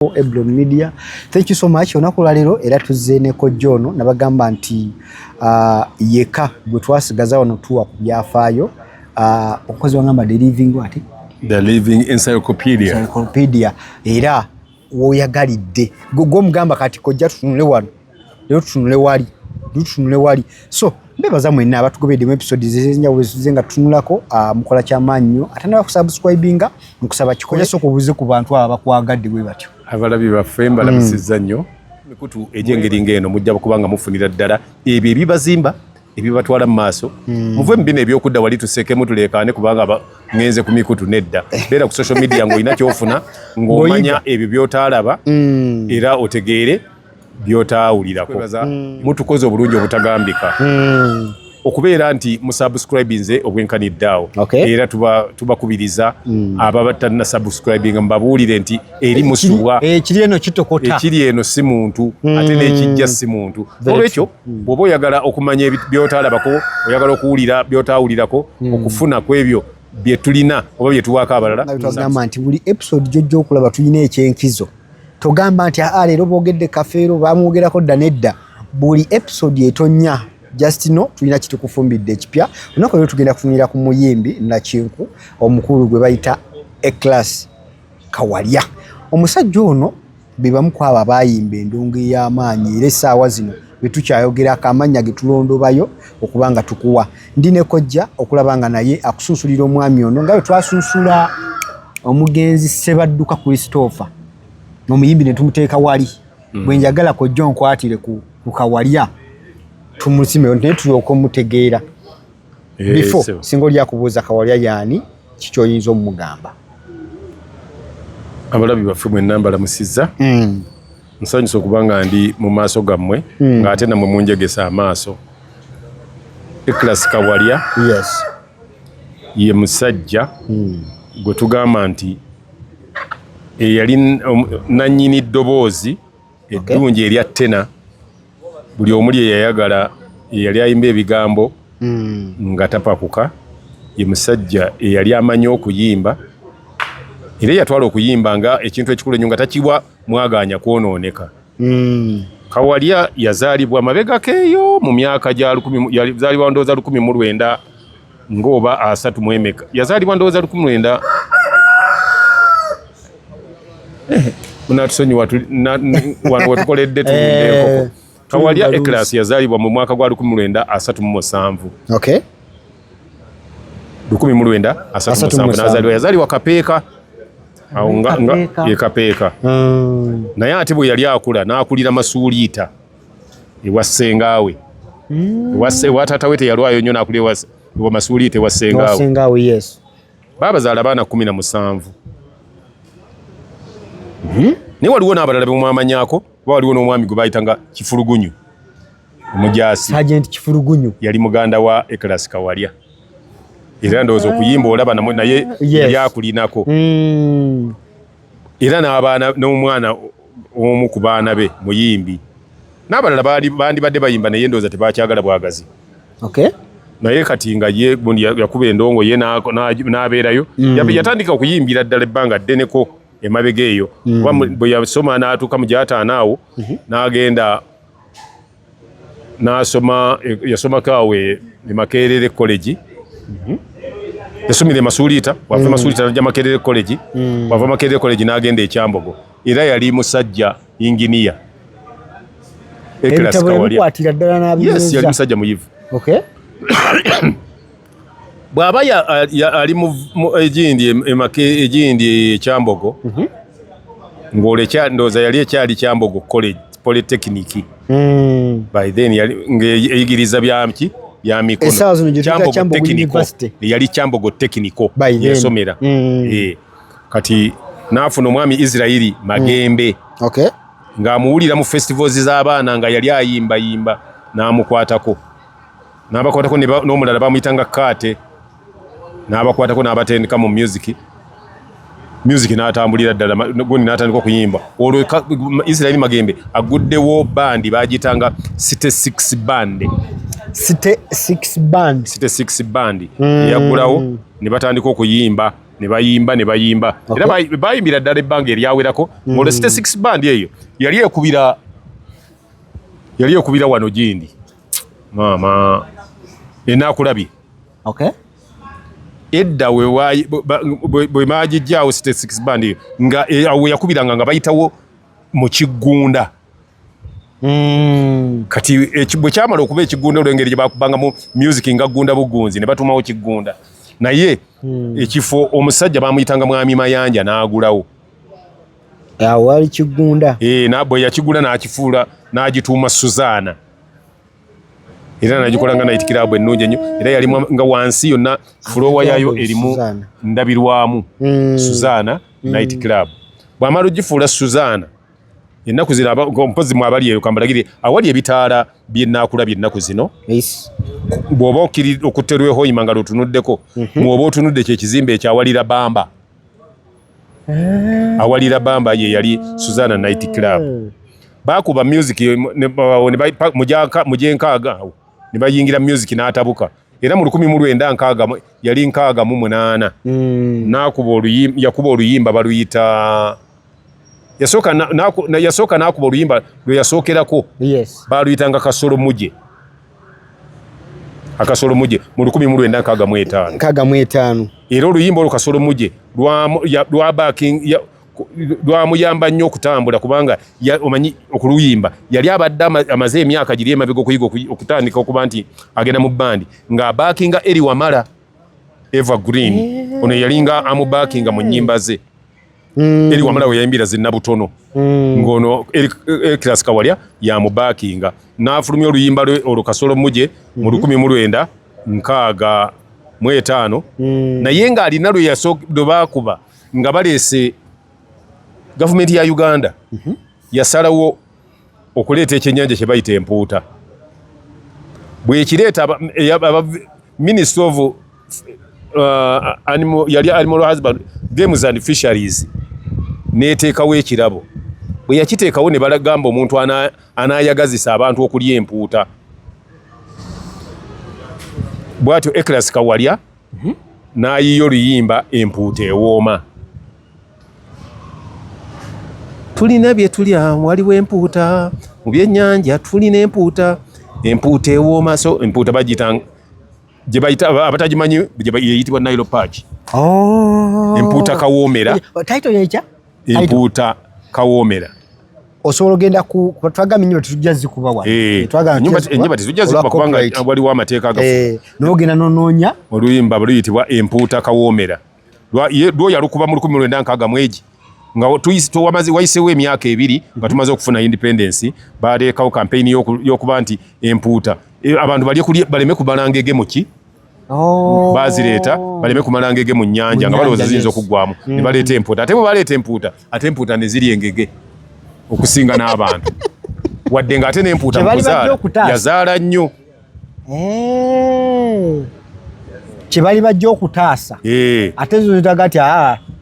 Eblon Media. Thank you so much. Onakola lero era tuzze ne Kojjono nabagamba nti yeka gwe twasigaza wano tuwa ku byafaayo okozi wangamba The Living Encyclopedia. Era woyagalidde gwe mugamba kati kojja tutunule wano lero tutunule wali so mbebaza mwenna abatugobedde mu episode zezenjawulo zizenga tutunulako mukola kyamaanyi nnyo ate n'abakusubscribinga nkusaba kikola soko buze ku bantu aba bakwagadde bwe batyo abalabi baffe mbalabisizza nnyo mikutu egyengeri ng'eno mujja kubanga mufunira ddala ebyo ebibazimba ebibatwala mu maaso muve mu bino ebyokudda wali tuseekemu tuleekaane kubanga ngenze ku mikutu nedda beera ku social media ng'olina kyofuna ng'omanya ebyo by'otaalaba era otegeere by'otaawulirako mutukoze obulungi obutagambika okubeera nti musubscribinze obwenkaniddeawo era tubakubiriza ababa tanna subscribinga mbabuulire nti eri musuwa ekiri eno kitokota ekiri eno si muntu ate n'ekijja si muntu olwekyo bw'oba oyagala okumanya by'otaalabako oyagala okuwulira by'otaawulirako okufuna ku ebyo bye tulina oba bye tuwaako abalala tugamba nti buli episode gy'ojja okulaba tulina ekyenkizo togamba nti leero boogedde kafeero bamwogerako dda nedda buli episode etonya just no tulina kitukufumbidde ekipya olunaku lero tugenda kufunira ku muyimbi Nakinku omukulu gwe bayita A-Class Kawalya omusajja ono be bamu ku abo abayimba endongo y'amaanyi era essaawa zino bwe tukyayogera akamanya ge tulondobayo okubanga tukuwa ndi ne kojja okulaba nga naye akusunsulira omwami ono nga bwe twasunsula omugenzi Sebadduka Christopher n'omuyimbi ne tumuteeka wali bwe njagala kojja onkwatire ku Kawalya tumusime naye tulyoka omutegeera before singa oli akubuuza Kawalya yaani kikyoyinza omugamba abalabi baffe mwenna mbalamusizza nsanyusa okubanga ndi mu maaso gammwe ng'ate nammwe munjegesa amaaso A-Class Kawalya ye musajja gwe tugamba nti eyali nannyini ddoboozi eddungi erya ttena buli omuli eyayagala eyali ayimba ebigambo nga tapakuka ye musajja eyali amanyi okuyimba era yatwala okuyimba nga ekintu ekikulu ennyo nga takiwa mwaganya kwonooneka Kawalya yazaalibwa mabegako eyo mu myaka gya yazaalibwa ndowooza 1900 ng'oba 3 mu emeka yazaalibwa ndowooza 1900 unatusonyiwa wano wetukoledde tulundeekoko Kawalya A-Class yazaalibwa mu mwaka gwa 1937 1937 yazaalibwa Kapeeka awo nga ye Kapeeka naye ate bwe yali akula n'akulira Masuuliita ewa ssengaawe ewa taata we teyalwayo nnyo n'akulira ewa Masuuliita ewa ssengaawe baabazaala abaana 17 naye waliwo n'abalala be mwamanyako kuba waliwo n'omwami gwe bayitanga Kifulugunyu omujaasi Sergeant Kifulugunyu yali muganda wa A-Class Kawalya era ndowooza okuyimba olaba naye yali akulinako era n'abaana n'omwana omu ku baana be muyimbi n'abalala bandibadde bayimba naye ndowooza tebakyagala bwagazi naye kati nga ye yakuba endongo ye n'abeerayo yatandika okuyimbira ddala ebbanga ddeneko emabega eyo bwe yasoma n'atuuka mu gy'ataano awo n'agenda n'asoma yasomako awo e Makerere College yasomera e Masuuliita wava Masuuliita n'ajja Makerere College wava Makerere College n'agenda e Kyambogo era yali musajja inginiya A-Class Kawalya yali musajja muyivu bw'aba ali egindi Kyambogo ng'olekyandoza yali ekyali Kyambogo College Polytechnic by then ng'eyigiriza byamki bya mikono Kyambogo Technical yali Kyambogo Technical yasomera kati n'afuna omwami Israeli Magembe ng'amuwulira mu festivals z'abaana nga yali ayimbayimba n'amukwatako n'omulala bamuyitanga Kaate n'abakwatako n'abatendeka mu music n'atambulira ddala gundi n'atandika okuyimba olwo Israeli Magembe aguddewo bandi bagitanga City 6 band yaggulawo ne batandika okuyimba ne bayimba era bayimbira ddala ebbanga eryawerako ng'olwo State 6 band eyo yali ekubira wano gindi maama enaakulabye edda bwe maagijjaawo State 6 band eyo nga awo yakubiranga nga bayitawo mu Kiggunda kati bwe kyamala okuba Ekiggunda olw'engeri gye bakubangamu music nga Ggunda Bugunzi ne batumawo Kiggunda naye ekifo omusajja bamuyitanga Mwami Mayanja n'agulawo awo wali Kiggunda bwe yakigula n'akifuula n'agituuma Suzana era n'agikola nga Night Club ennungi ennyo era yali nga wansi yonna fulowa yayo erimu ndabirwamu Suzana Night Club bw'amala ogifuula Suzana ennaku zino mpozi mwabali eyo kambalagire awali ebitaala by'ennaakula ennaku zino bw'oba okutterweho Hoima nga lutunuddeko mwoba otunudde kyekizimbe ekyawalira Bamba awalira Bamba ye yali Suzana Night Club bakuba music mujyenkaaga ne bayingira music n'atabuka era mu 1960 yali 68 yakuba oluyimba baluyita yasooka n'akuba oluyimba lwe yasookerako baluyitanga Kasolo Muje Akasolo Muje mu 1965 era oluyimba olwo Kasolo Muje lwamuyamba nnyo okutambula kubanga omanyi okuluyimba yali abadde amaze emyaka giri emabega okuyiga okutandika okuba nti agenda mu bandi ng'abaakinga Eri Wamala Evergreen ono yalinga amubakinga mu nnyimba ze Eri Wamala we yayimbira zinnabutono ng'ono Class Kawalya yamubakinga n'afulumya oluyimba lwe olwo Kasolo Muje mu 1965 naye ng'alina lwe baakuba nga baleese gavumenti ya Uganda yasalawo okuleeta ekyennyanja kye bayita empuuta bwekireeta Minister of Animal Husband Games and Fisheries neeteekawo ekirabo bwe yakiteekawo ne balagamba omuntu anaayagazisa abantu okulya empuuta bw'atyo Eclas Kawalya n'ayiya oluyimba empuuta ewooma tulina bye tulya waliwo empuuta mu byennyanja tulina empuuta ewooma so empuuta bagiyita gye bayita abatagimanyi yeyitibwa Nile Perch empuuta kawoomera empuuta kawoomera osobola ogenda twagamba ennyumba tetujja zikuba wano ennyumba tetujja zikuba kubanga waliwo amateeka agafu n'ogenda n'onoonya oluyimba luyitibwa empuuta kawoomera lwo yalukuba mu 1960 nga wayiseewo emyaka 2 nga tumaze okufuna independence baleekawo kampeyini y'okuba nti empuuta abantu baleme kumala ngege muki bazireeta baleme kumala ngege mu nnyanja nga balowooza ziyinza okuggwamu ne baleeta empuuta ate bwe baleeta empuuta ate empuuta ne ziri engege okusinga n'abantu wadde ng'ate n'empuuta mukuzaala yazaala nnyo kye bali bajja okutaasa ate zo zitaga ati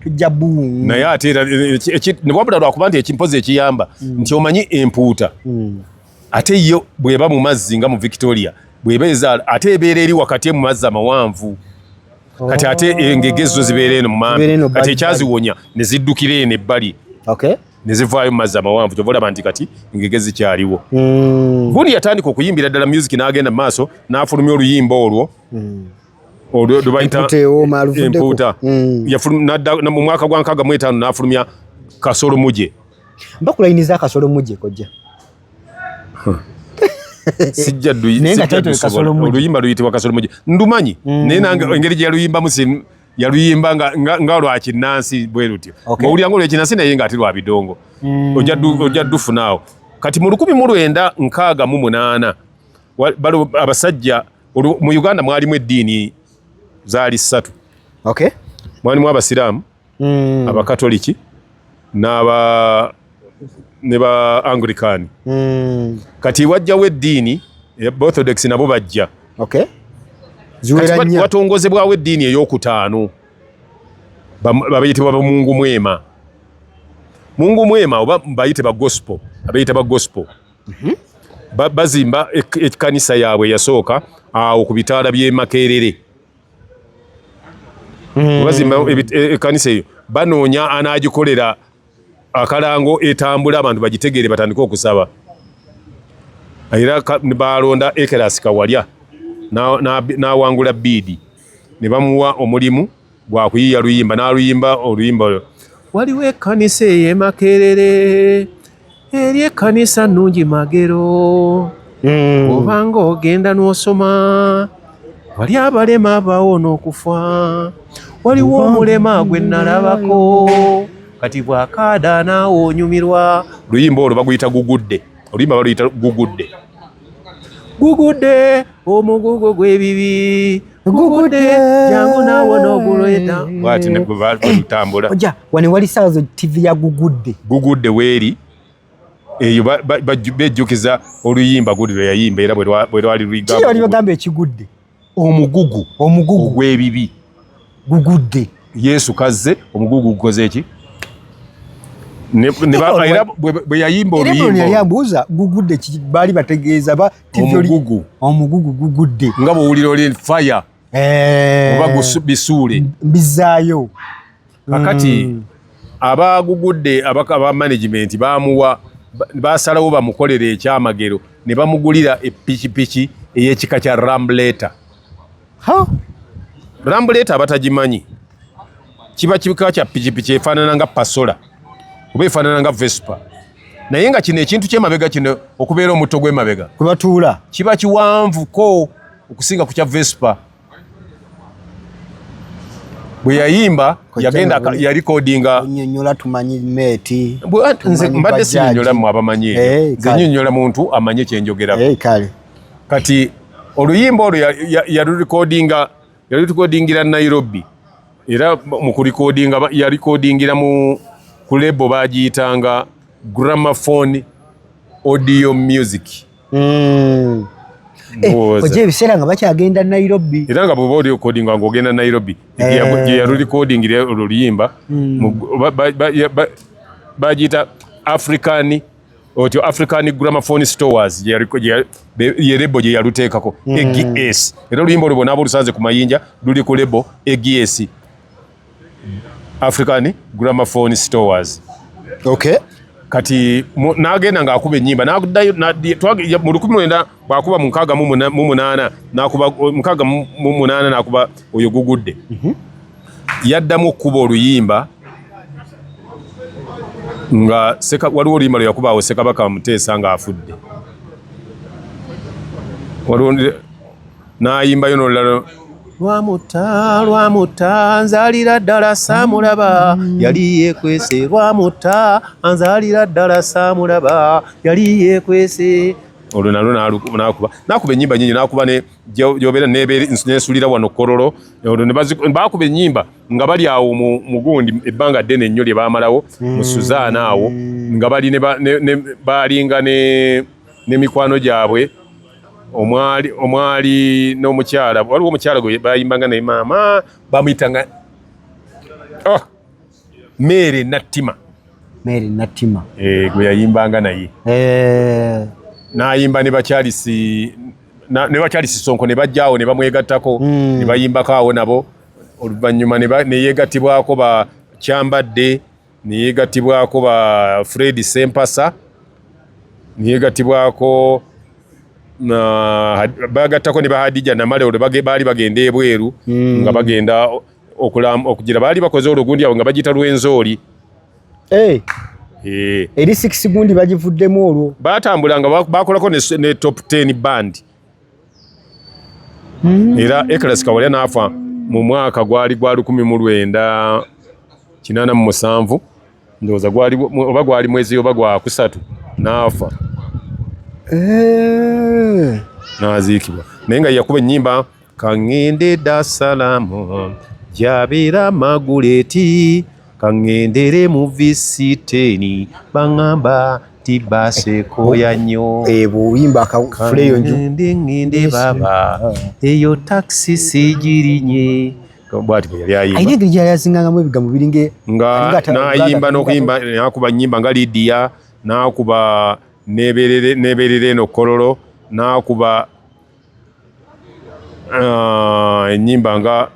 tujja buungu naye ate ne wabula lwakuba nti ekimpozi ekiyamba nti omanyi empuuta ate yo bw'eba mu mazzi nga mu Victoria bw'eba ezaala ate ebeera eri wakati mu mazzi amawanvu kati ate engege zo zibeera eno mu maambi kati ekyaziwonya ne ziddukira eno ebbali ne zivaayo mu mazzi amawanvu kyova olaba nti kati engege zikyaliwo gundi yatandika okuyimbira ddala music n'agenda mu maaso n'afulumya oluyimba olwo lwebayita empuuta mu mwaka gwa 65 n'afulumya Kasolo Muje mbakulayiniza Kasolo Muje kojja sijja oluyimba luyitibwa Kasolo Muje ndumanyi naye nange engeri gye yaluyimbamu yaluyimba nga lwa kinnansi bwe lutyo ng'owulira ng'olwekinnansi naye ng'ate lwa bidongo ojja ddufunaawo kati mu 1968 abasajja mu Uganda mwalimu eddiini zaali 3 mwalimu abasiraamu abakatoliki ne ba Anglican kati wajjawo eddiini Orthodox nabo bajja watongozebwawo eddiini ey'okutaano babayitibwa Mungu Mwema oba bayite ba gospel abayita ba gospel bazimba ekkanisa yaabwe yasooka awo ku bitaala by'e Makerere bazimba ekkanisa eyo banoonya anaagikolera akalango etambula abantu bagitegeere batandika okusaba era balonda Ekeras Kawalya n'awangula biidi ne bamuwa omulimu gwa kuyiya luyimba n'aluyimba oluyimba waliwo ekkanisa ey'e Makerere eri ekkanisa nnungi Magero obanga ogenda n'osoma wali abalema bawona okufa waliwo omulema gwe nalabako kati bw'akaada naawe onyumirwa luyimba olwo baguyita gugudde oluyimba baluyita gugudde omugugu gw'ebibi gugudde jangu naawe n'ogulweta bwati ne balutambula oja wane wali Saazo TV ya gugudde weeri eyo bejjukiza oluyimba gudi lwe yayimba era bwe lwali luyigamba wali bagamba ekigudde omugugu ogw'ebibi gugudde Yesu kazze omugugu gukoze eki era bwe yayimba oluyimba yali ambuuza gugudde baali bategeeza ba omugugu gugudde nga bw'owulira oli fire oba bisuule bizaayo kakati abagugudde aba management bamuwa basalawo bamukolera ekyamagero ne bamugulira epikipiki ey'ekika kya Rambuleta. Rambuleta abatagimanyi kiba kika kya pikipiki efaanana nga Pasola oba efaanana nga Vespa naye nga kino ekintu ky'emabega kino okubeera omutto gw'emabega kwe batuula kiba kiwanvuko okusinga ku kya Vespa. Bwe yayimba yagenda yalikodinga nnyonnyola tumanyi meeti nze mbadde sinnyonnyola mu abamanyi nze nnyonnyola muntu amanye kyenjogerako kati oluyimba olwo yalurikodingira Nairobi era mu kurikodinga yalikodingira ku lebo bagiyitanga Gramophone Audio Music. Oje ebiseera nga bakyagenda Nairobi era nga bw'oba oli recordinga ng'ogenda Nairobi gye yalulikodingira oluyimba bagiyita African Gramophone Stores ye lebo gye yaluteekako EGS era oluyimba olwo bw'onaaba olusanze ku mayinja luli ku lebo EGS African Gramophone Stores. Kati n'agenda ng'akuba ennyimba n'addayo mu 1900 bw'akuba mu 68 n'akuba oyo gugudde yaddamu okkuba oluyimba nga waliwo oluyimba lwe yakubaawo Ssekabaka Muteesa ng'afudde n'ayimbayo n'olulala lwamutta nzalira ddala saamulaba yali yeekwese lwamutta nzalira ddala saamulaba yali yeekwese olwo nalwo n'akuba ennyimba nyingi n'akuba gyobeera neesulira wano Kololo baakuba ennyimba nga bali awo mu gundi ebbanga ddene ennyo lye baamalawo mu Suzaana awo nga bali baalinga n'emikwano gyabwe omwali n'omukyala waliwo omukyala gwe bayimbanga naye maama bamuyitanga Mary Nattima gwe yayimbanga naye n'ayimba ne Bakyalisi Sonko ne bajjaawo ne bamwegattako ne bayimbako awo nabo oluvannyuma ne yeegattibwako ba Kyambadde ne yeegattibwako ba Fred Sempasa ne yeegattibwako bagattako ne Bahadija Namale olwo baali bagenda ebweru nga bagenda okugira baali bakoze olugundi awo nga bagiyita Lwenzooli eri 6 gundi bagivuddemu olwo batambulanga bakolako ne top 10 band era Ekeras Kawalya n'afa mu mwaka gwali 1987 ndowooza oba gwali mwezi oba gwakusatu n'afa n'aziikibwa naye nga yakuba ennyimba kaŋŋende Dar es Salaam jabeera Maguleti kaŋŋendere mu visiteni baŋŋamba tibasekoya nnyo bw'oyimba akafuleyo ŋŋende baba eyo takisi sigirinye bw'ati bwe yali ayimba ayina engeri gyali azingangamu ebigambo biringe nga n'ayimba n'okuyimba n'akuba nnyimba nga Lydia n'akuba neberere eno Kololo n'akuba ennyimba nga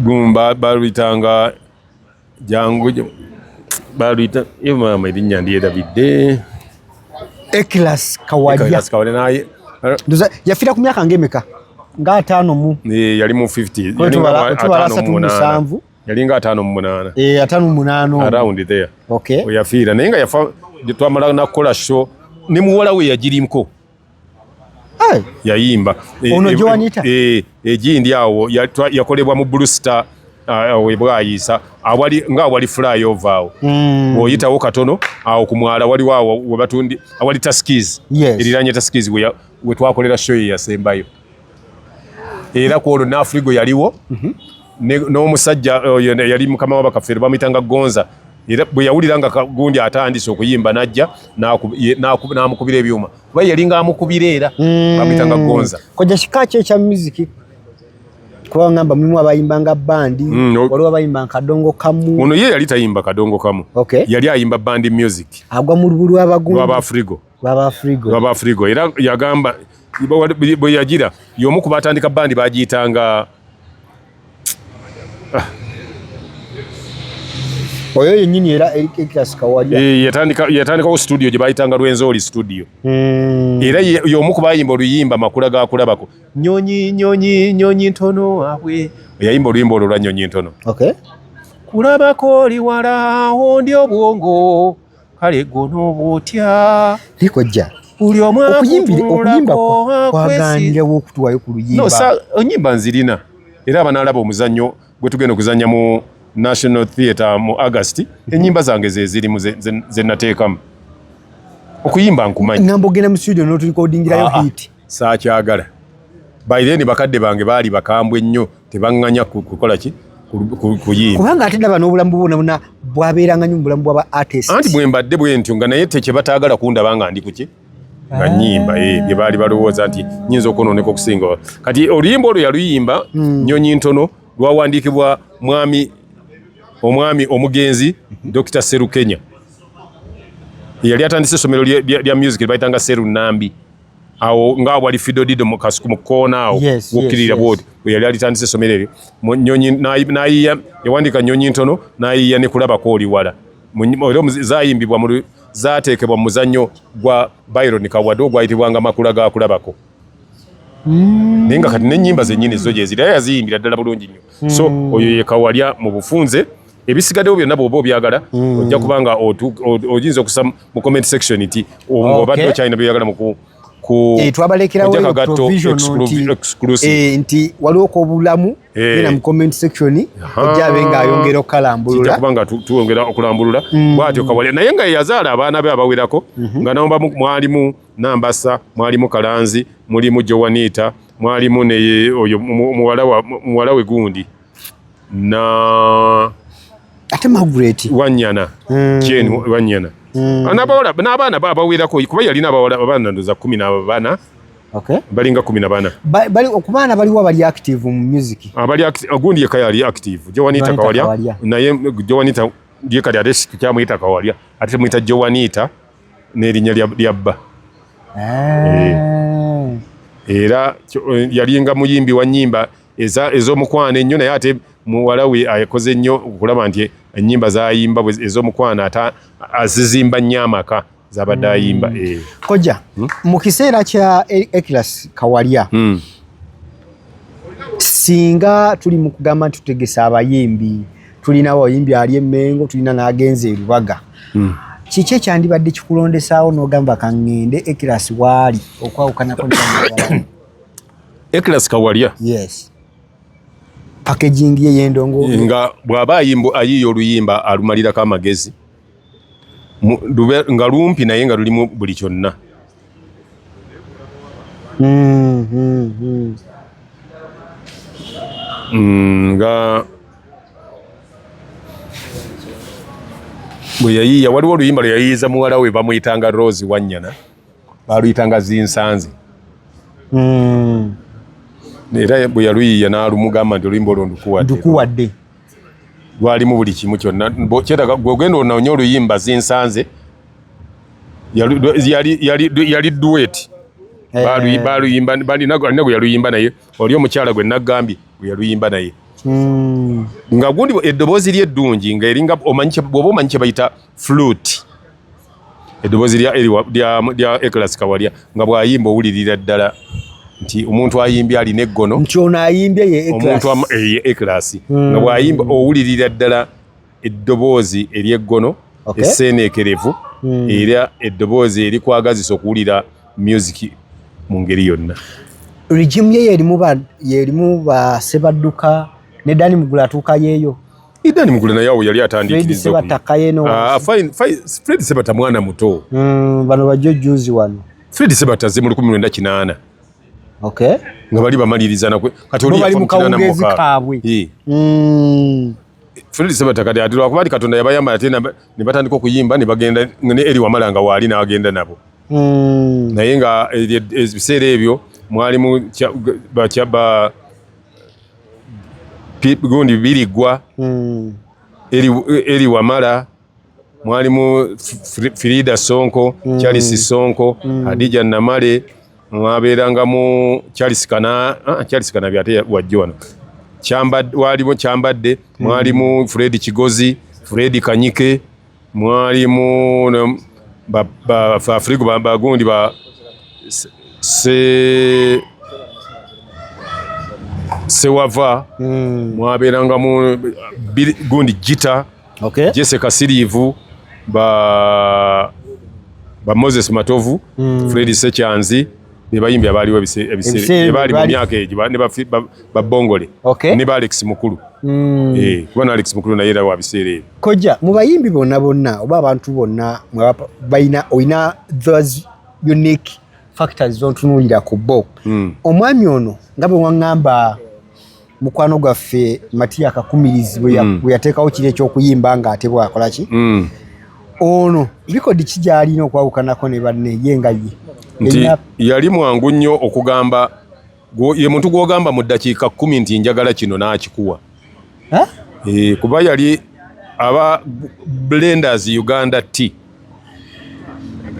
gumba baluyitanga jangu baluyita mama erinnya ndyerabidde Ekilas Kawalya naye yafiira ku myaka ng'emeka nga 5 mu yali mu 50 yali nga 5 mu 8 5 mu 8 around there okay yafiira naye nga yafa twamala nakukola show ne muwala we yagirimko yayimba ono Joanita egindi awo yakolebwa mu Blue Star webwayisa awali flyover awo oyitawo katono awo ku mwala waliwo awo webatundi awali Taskies eriranye Taskies we twakolera show yasembayo era ku olwo n'Afrigo yaliwo n'omusajja yali mukama w'abakafeero bamuyitanga Gonza era bwe yawulira nga gundi atandise okuyimba najja n'amukubira ebyuma kuba yalinga amukubira era bamuyitanga Gonza koja kika kya music kuba ngamba mulimu abayimbanga bandi waliwo abayimba kadongo kamu ono ye yali tayimba kadongo kamu yali ayimba bandi music agwa mu lubulu lw'abagundi lw'Abafrigo era yagamba bwe yagira y'omu ku batandika bandi bagiyitanga oyo yennyini era Ekilas Kawalya yatandikawo studio gye bayitanga Lwenzori studio era y'omu ku bayimba oluyimba makula ga kulabako nyonyi ntono abwe yayimba oluyimba olwo lwa nyonyi ntono kulabako oli wala ondi obwongo kale gono bwotya likojja buli omu okuyimba kwaganirawo okutuwayo ku luyimba onyimba nzirina era abanaalaba omuzannyo gwe tugenda okuzannya mu National Theatre mu August enyimba zange zezirimu zenateekamu okuyimba nkumanyi ngamba ogenda mu studio n'otulikodingirayo hit saakyagala by then bakadde bange baali bakambwe nnyo tebaŋŋanya kukola ki kuyimba kubanga ate ndaba n'obulamu bwona bwabeeranga nnyo mu bulamu bw'aba artist anti bwe mbadde bwe ntyo nga naye tekye bataagala kundaba nga ndi kuki nga nnyimba bye baali balowooza nti nyinza okwonooneka okusinga kati oluyimba olwo yaluyimba Nyonyi Ntono lwawandiikibwa omwami omugenzi Dr. Serukenya yali atandise essomero lya music lyebayitanga Seru Nambi awo nga wali Fido Dido mu kasuku mu koona awo wokirira bwoti yali alitandise essomero eryo n'ayiya yawandiika Nyonyi Ntono n'ayiya ne kulabako oli wala zayimbibwa zaateekebwa mu muzannyo gwa Byron Kawadde ogwayitibwanga makula ga kulabako naye nga kati n'ennyimba zennyini zo gyeziri era yaziyimbira ddala bulungi nnyo so oyo ye Kawalya mu bufunze ebisigaddewo byonna bw'oba obyagala ojja kubanga oyinza okusa mu comment section nti obadde okyalina by'oyagala twabalekerawo provision nti waliwo obulamu era mu comment section ojjabe ng'ayongera okukalambulula kubanga tuwongera okulambulula bw'atyo Kawalya naye nga yazaala abaana be abawerako nga nabo mwalimu Nambasa mwalimu Kalanzi mulimu Joanita mwalimu oyo muwala we gundi na ate Margaret Wanyana Jane Wanyana n'abaana bawerako kuba yalina abaana ndoza 14 balinga 14 bali okubaana baliwo abali active mu music gundi yeka yali active Joanita Kawalya naye Joanita yeka yali kyamuyita Kawalya ate temuyita Joanita n'erinnya lyabba era yalinga muyimbi wa nnyimba ez'omukwano ennyo naye ate muwala we akoze nnyo okulaba nti ennyimba zayimba ez'omukwano azizimba nnyo amaka zabadde ayimba koja mu kiseera kya Ekilas Kawalya singa tuli mu kugamba nti tutegesa abayimbi tulina abayimbi ali Emmengo tulina n'agenze Lubaga kiki ekyandibadde kikulondesaawo n'ogamba kaŋŋende Ekilas waali okwawukanako Ekilas Kawalya packaging ye yendongo nga bw'aba ayiye oluyimba alumalirako amagezi nga lumpi naye nga lulimu buli kyonna nga bwe yayiiya waliwo oluyimba lwe yayiiza muwala we bamuyitanga Rose Wanyana baluyitanga Zinsanze era bwe yaluyiiya n'alumugamba nti oluyimba olwo ndukuwadde lwalimu buli kimu kyonna kyetaga gwegenda onaonye oluyimba Zinsanze yali duet baluyimba balina gwe yaluyimba naye oli omukyala gwe Naggambye gwe yaluyimba naye nga gundi eddoboozi lyeddungi nga eringa bw'oba omanyi kye bayita flute, eddoboozi lya Eklas Kawalya nga bw'ayimba owulirira ddala nti omuntu ayimbye alina eggono, nti ono ayimbye ye Eklas nga bw'ayimba owulirira ddala eddoboozi ery'eggono esseeneekerevu era eddoboozi erikwagazisa okuwulira music mu ngeri yonna. Regime ye yerimu ba Sebadduka ne Dani Mugula atuuka yeeyo. Dani Mugula naye awo yali atandikiriza Fred Sebata mwana muto. Bano bajjujuzi wano. Fred Sebata ze mu 1908. Okay. Nga bali bamaliriza nakwe kati oli yafa mukawungezi kaabwe. Fred Sebata kati atirwa kubali Katonda yabayamba ate ne batandika okuyimba ne bagenda ne eri wamalanga waali n'agenda nabo. Naye nga ebiseera ebyo mwalimu bakyaba gundi Birigwa eri Wamala, mwalimu Frida Sonko, Charles Sonko, Hadija Namale, mwabeerangamu Charles Kana byate wajjo wano. Walimu Kyambadde, mwalimu Fred Kigozi, Fred Kanyike, mwalimu Afrigo bagundi ba Sewava, mwabeerangamu gundi Gita, Jesse Kasirivu, ba Moses Matovu, Fred Sechanzi, ne bayimbi abaaliwo ebiseera ebaali mu myaka egyo ne ba Bongole ne ba Alex Mukulu. Kubona Alex Mukulu naye era wa biseera ebyo. Kojja mu bayimbi bonna oba abantu bonna oyina those unique factors zontunuulira ku bo. Omwami ono nga bwe waŋŋamba mukwano gwaffe Matiya Kakumirizi bwe yateekawo kiri ekyokuyimba ng'ate bwakola ki? Ono bikodi ki gy'alina okwawukanako ne banne ye nga ye? Nti yali mwangu nnyo okugamba ye muntu gw'ogamba mu ddakiika 10 nti njagala kino n'akikuwa. Kuba yali aba Blenders Uganda Tea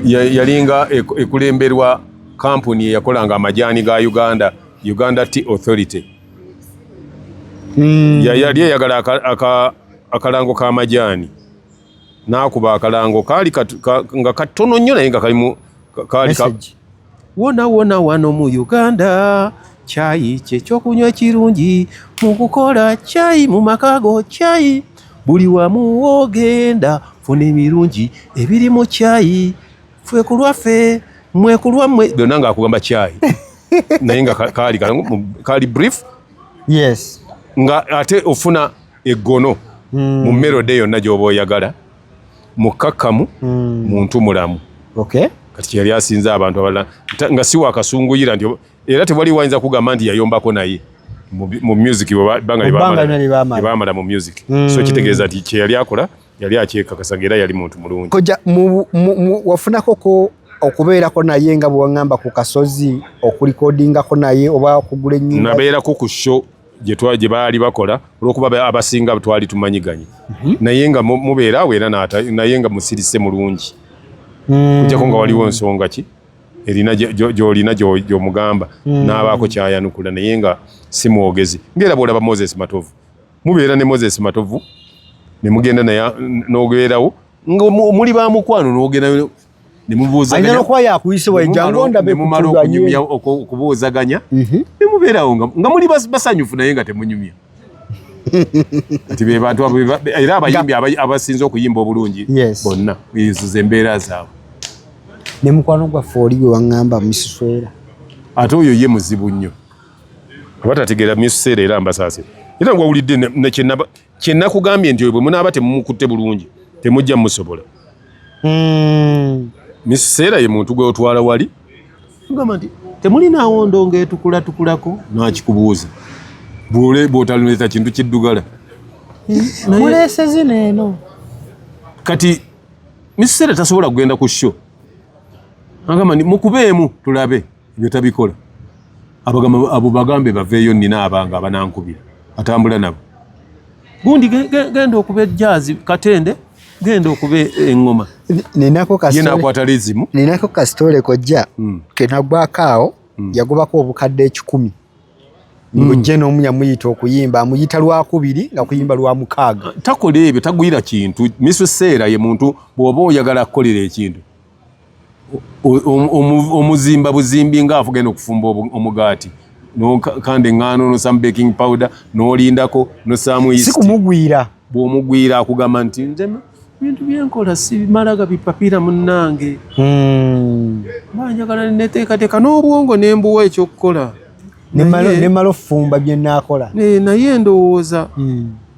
yalinga ekulemberwa kampuni eyakolanga amajaani ga Uganda Tea Authority. Yali eyagala akalango k'amajaani n'akuba akalango kaali nga katono nnyo naye nga kalimu wona wano mu Uganda chai kyekyokunywa kirungi mu kukola chai mu makago chai buli wamu ogenda funa emirungi ebiri mu chai fwe kulwaffe mwe kulwammwe byonna nga akugamba chai naye nga kaali brief. Yes. Nga ate ofuna eggono mu melody yonna gy'oba oyagala mukakkamu muntu mulamu. Kati kyali asinza abantu abalala nga si wakasunguyira nti era tewali wayinza kugamba nti yayombako naye mu music bamala mu music. So kitegeeza nti kyeyali akola yali akyekakasa era yali muntu mulungi. Koja wafunako okubeerako naye nga bwe waŋŋamba ku kasozi okulikodingako naye oba okugula ennyumba? Nabeerako ku show gye baali bakola olw'okuba abasinga twali tumanyiganye. Naye nga mubeera awo era naye nga musirise mulungi. Kujjako nga waliwo ensonga ki erina gy'olina gy'omugamba n'abaako kyayanukula naye nga si mwogezi. Ng'era bw'olaba Moses Matovu, mubeera ne Moses Matovu ne mugenda naye n'ogeerawo nga muli ba mukwano n'ogenda ne mubuuzaganya. Alina okuba yakuyisibwa ejjango ndabe mumala okunyumya okubuuzaganya ne mubeerawo nga muli basanyufu naye nga temunyumya. Ati be bantu era abayimbi abasinze okuyimba obulungi bonna ezo embeera zaabwe. Ne mukwano gwaffe oli gwe waŋŋamba Misiswera, ate oyo ye muzibu nnyo abatategeera Misiswera era mbasaase era ngwawulidde kye nakugambye nti bwe munaaba temumukutte bulungi temujja musobola. Misiswera ye muntu gwe otwala wali ugamba nti temulinaawo ndongo etukulakulako n'akikubuuza bw'otaleta kintu kiddugala muleese zino eno. Kati Misiswera tasobola kugenda ku show agamba nti mukubeemu tulabe ebyo tabikola. Abo bagambe baveeyo nina abanga abanankubira atambula nabo. Gundi genda okuba ejjaazi Katende, genda okuba eŋŋoma ye nakwata lezimu. Ninako kasitole kojja kenagwako awo yagobako obukadde 10 ngojje n'omunya muyita okuyimba amuyita lwakubiri nga kuyimba lwa mukaaga takola ebyo tagwira kintu misusera ye muntu bw'oba oyagala kukolera ekintu omuzimba buzimbi ng'avugenda okufumba omugaati kandi eŋŋaano nosaamu baking powder n'olindako nosaamu yeast. Si kumugwira. Bw'omugwira akugamba nti nze bintu byenkola simalaga bipapiira munnange. Njagala neteekateeka n'obwongo ne mbuwa ekyokukola. Ne mala ofumba bye naakola. Naye ndowooza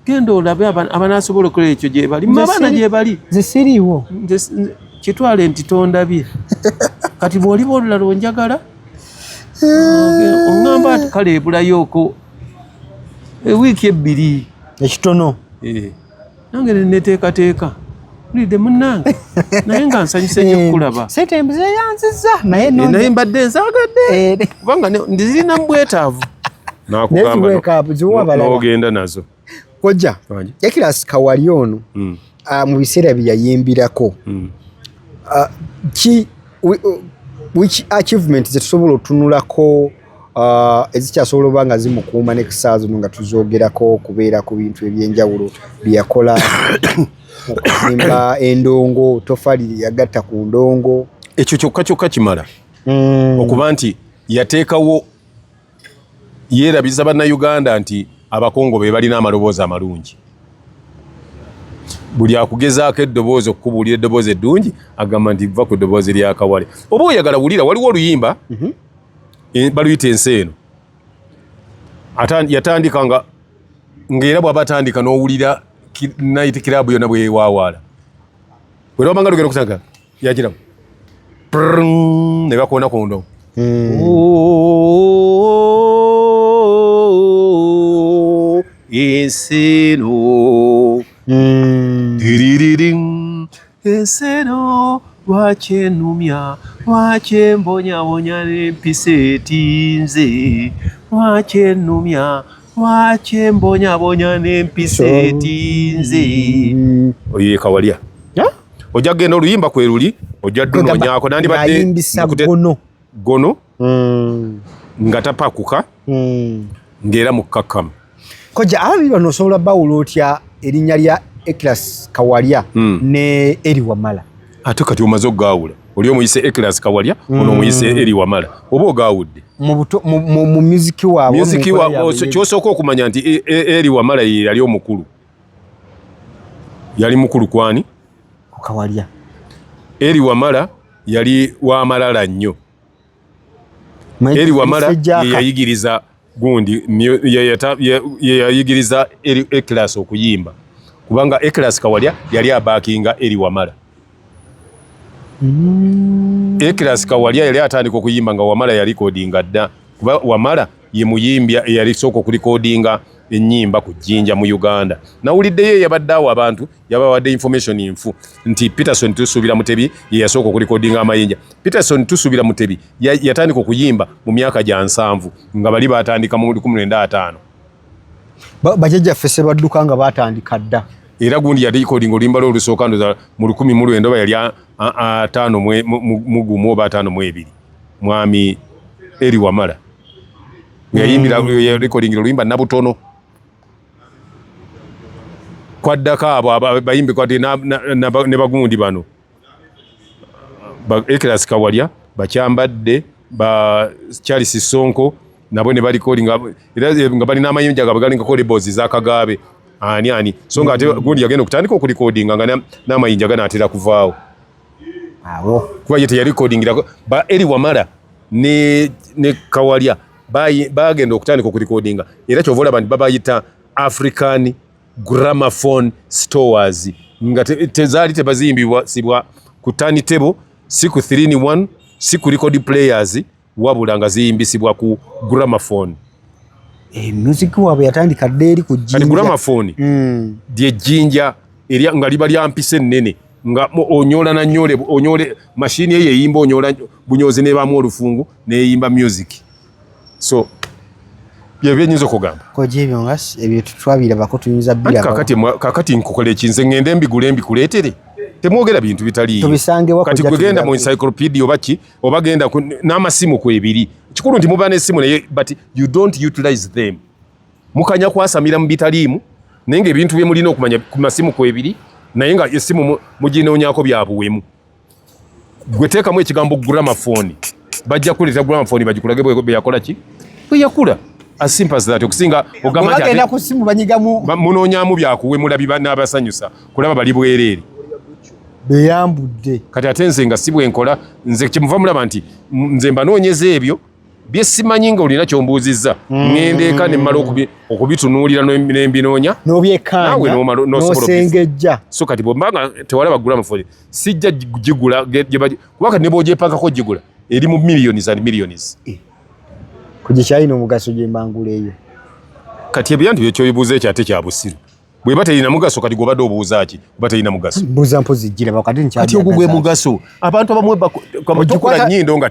genda olabe abanaasobola okukola ekyo gye bali. Abaana gye bali. Nze siriiwo. Kitwale nti tondabye. Kati bw'oliba olulala onjagala oŋŋamba ati kale ebulayooko ewiiki ebbiri ekitono nange neteekateeka ulidde munnange naye nga nsanyuse nnyo okukulaba sente zeyanziza naye mbadde nsaagadde kubanga ndizirina mu bwetaavu n'ogenda nazo. Kojja Ekirasi Kawalya ono mu biseera bye yayimbirako which achievement zetusobola otunulako ezikyasobola oba nga zimukuuma n'ekisaazo nga tuzogerako okubeera ku bintu ebyenjawulo bye yakola okuzimba endongo tofali yagatta ku ndongo ekyo kyokka kimala okuba nti yateekawo yeerabiza bannayuganda nti abakongo be balina amaloboozi amalungi. Buli akugezaako eddoboozi okukubuulira eddoboozi eddungi agamba nti va ku ddoboozi lya Kawalya. Oba oyagala wulira waliwo oluyimba baluyita Enseeno yatandika ng'era bw'aba atandika n'owulira night club yonna bwewaawaala bwe lwabanga lugenda okusanga yakiramu ne bakoona ku ndongo Enseeno Enseeno lwakyenumya lwakyembonyabonya n'empisa etinze lwakyenumya lwakyembonyabonya n'empisa etinze. Oye Kawalya ojja kugenda oluyimba kwe luli ojja ddunonyaako nandibadde gono nga tapakuka ng'era mukkakkamu. Kojja ababi bano osobola bawula otya erinnya lya Ekirasi Kawalya ne Eri Wamala? Ate kati omaze okugaawula oli omuyise Ekirasi Kawalya ono omuyise Eri Wamala oba ogaawudde mu musiki waabwe kyosooka okumanya nti Eri Wamala ye yali omukulu yali mukulu kwani ku Kawalya. Eri Wamala yali wamalala nnyo. Eri Wamala ye yayigiriza gundi yayigiriza Ekirasi okuyimba kubanga Ekirasi Kawalya yali abaakinga Eri Wamala. Ekirasi Kawalya yali atandika okuyimba nga Wamala yali kodinga dda kuba Wamala ye muyimbi eyali sooka okulikodinga ennyimba ku jjinja mu Uganda. Nawuliddeyo yabadde awo abantu yabawadde information nfu nti Peterson Tusuubira Mutebi ye yasooka okulikodinga amayinja. Peterson Tusuubira Mutebi yatandika okuyimba mu myaka gya 7 nga bali batandika mu 1905. Bajjajjaffe Ssebadduka nga batandika dda. Era gundi yali recording oluyimba olusooka ndoza mu 1900 yali 5 mu oba 5 mu 2 mwami Eri Wamala yayimbira recording oluyimba Nabutono kwaddako abo bayimbi kwati ne bagundi bano Ekirasi Kawalya bakyambadde ba Charles Sonko nabo ne balicordinga era nga balina amayinja gabalinga kolebozi za Kagabe ani so nga ate gundi yagenda okutandika okulikodinga nga n'amayinja ganaatera kuvaawo awo kuba yete yali recordingira ba Eri Wamala ne Kawalya bagenda okutandika okulikodinga era kyova olaba nti babayita African Gramophone Stores nga tezaali tebazimbibwa sibwa ku turntable si ku 3-in-1 si ku record players wabula nga ziyimbisibwa ku gramophone. Music waabwe yatandika dde eri ku jjinja. Kati gramophone lye jjinja nga liba lya mpisa ennene nga onyola na onyole mashini ye yeyimba onyola bunyozi nebamu olufungu neyimba music. So bye nyinza okugamba koje ebyo ngas ebyo twabirabako tuyinza bbira kakati nkukola ekinze ngende mbigule mbikuleetere temwogera bintu bitali tubisange wako kati kugenda mu encyclopedia obaki obagenda n'amasimu ku ebiri kikulu nti muba n'essimu naye but you don't utilize them. Mukanya kwasamira mu bitaliimu naye ng'ebintu bye mulina okumanya ku masimu kwebiri naye nga essimu muginoonyako byabuwemu. Gwe teekamu ekigambo gramophone bajja kuleeta gramophone bagikulage bwe yakola ki bwe yakula. As simple as that. Okusinga ogamba nti bagenda ku ssimu banyigamu munoonyaamu byakuwemula n'abasanyusa kulaba bali bwereere. Beyambudde. Kati ate nze nga si bwenkola nze kyemuva mulaba nti nze mbanoonyeza ebyo bye simanyi nga olina kyombuuzizza ŋŋenda eka ne mmala okubitunuulira n'embinoonya n'obyekkaanya n'osengejja. So kati bw'ombanga tewalaba gramophone sijja gigula kuba kati ne bw'ogyepangako gigula eri mu millions and millions. Kugikyalina omugaso gye mbangula eyo. Kati ebyantu byekyobibuuza ekyo ate kya busiru. Bweba terina mugaso kati gwobadde obuuza ki bweba terina mugaso. Mbuuza mpozi gira bakati nkyali. Kati ogwo gwe mugaso. Abantu abamwe bakola nnyindo nga